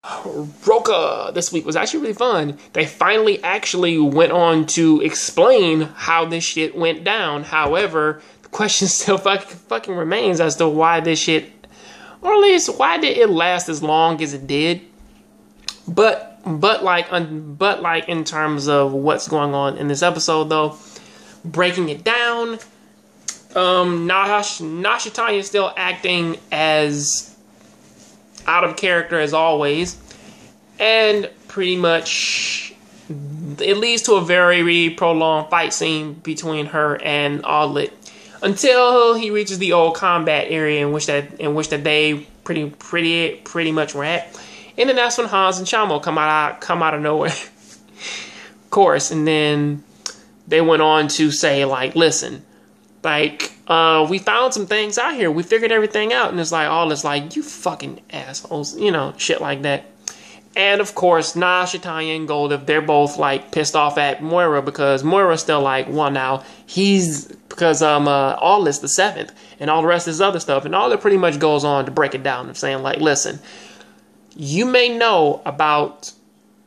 Rokka this week was actually really fun. They finally actually went on to explain how this shit went down. However, the question still fucking remains as to why this shit, or at least why did it last as long as it did. But like in terms of what's going on in this episode, though, breaking it down, Nashitani is still acting as out of character as always, and pretty much it leads to a very prolonged fight scene between her and Audlet until he reaches the old combat area in which that they pretty much were at, and then that's when Hans and Chamo come out of nowhere, of course. And then they went on to say, like, listen, like, we found some things out here. We figured everything out. And it's like, all this, like, you fucking assholes, you know, shit like that. And of course, Nash, Tanya, and Goldiv, they're both, like, pissed off at Moira because Moira's still like, well, now, because all this the 7th and all the rest of this other stuff. And all that pretty much goes on to break it down and saying, like, listen, you may know about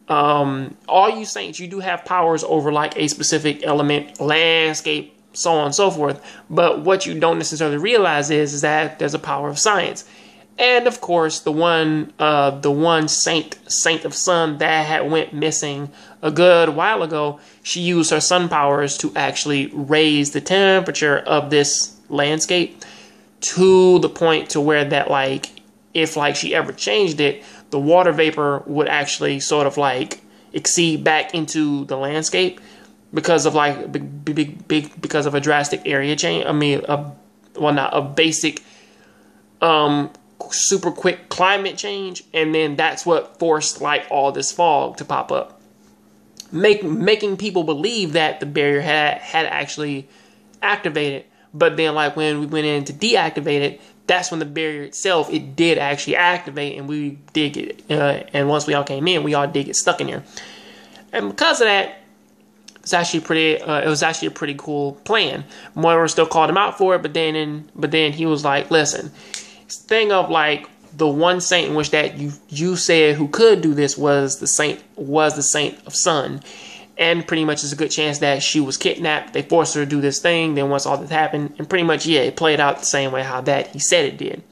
all you saints, you do have powers over, like, a specific element, landscape, so on and so forth, but what you don't necessarily realize is that there's a power of science. And of course, the one saint of sun that had went missing a good while ago, she used her sun powers to actually raise the temperature of this landscape to the point to where that, like, if, like, she ever changed it, the water vapor would actually sort of, like, exceed back into the landscape because of, like, because of a drastic area change. I mean, not a basic, super quick climate change, and then that's what forced, like, all this fog to pop up, making people believe that the barrier had actually activated. But then, like, when we went in to deactivate it, that's when the barrier itself, it did actually activate, and we did get it. And once we all came in, we all did get stuck in here, and because of that, it was actually a pretty cool plan. Moira still called him out for it, but then he was like, listen, this thing of, like, the one saint in which that you said who could do this was the saint of sun, and pretty much there's a good chance that she was kidnapped. They forced her to do this thing. Then once all this happened, and pretty much, yeah, it played out the same way how that he said it did.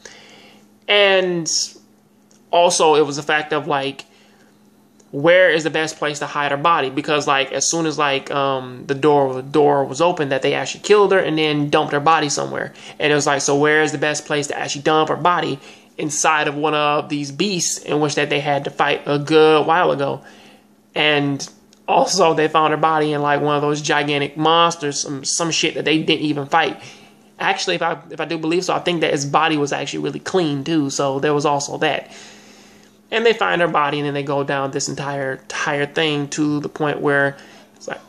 And also, it was a fact of, like, where is the best place to hide her body? Because, like, as soon as, like, the door was open, that they actually killed her and then dumped her body somewhere. And it was like, so where is the best place to actually dump her body? Inside of one of these beasts in which that they had to fight a good while ago. And also, they found her body in, like, one of those gigantic monsters, some shit that they didn't even fight. Actually, if I do believe so, I think that his body was actually really clean too. So there was also that. And they find her body, and then they go down this entire thing to the point where it's like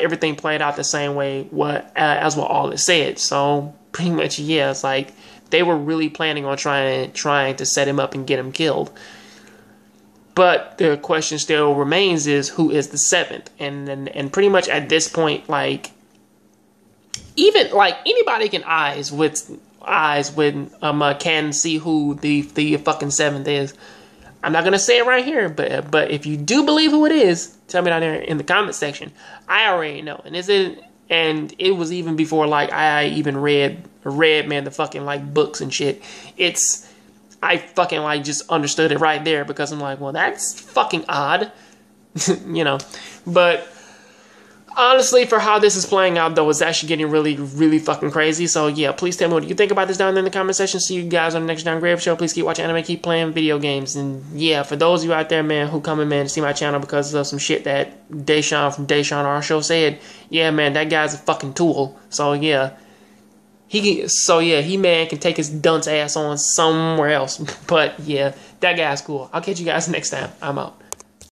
everything played out the same way as what all is said. So pretty much, yeah, it's like they were really planning on trying to set him up and get him killed. But the question still remains is, who is the 7th? And pretty much at this point, like, even, like, anybody can can see who the fucking 7th is. I'm not gonna say it right here, but if you do believe who it is, tell me down there in the comment section. I already know, and it was even before, like, I even read man the fucking, like, books and shit. I fucking, like, just understood it right there because I'm like, well, that's fucking odd, you know. But honestly, for how this is playing out, though, it's actually getting really fucking crazy. So, yeah, please tell me what you think about this down there in the comment section. See you guys on the next Jongravesshow. Please keep watching anime, keep playing video games. And, yeah, for those of you out there, man, who come in, man, to see my channel because of some shit that Deshaun from Deshaun Our Show said, yeah, man, that guy's a fucking tool. So, yeah. He, man, can take his dunce ass on somewhere else. But, yeah, that guy's cool. I'll catch you guys next time. I'm out.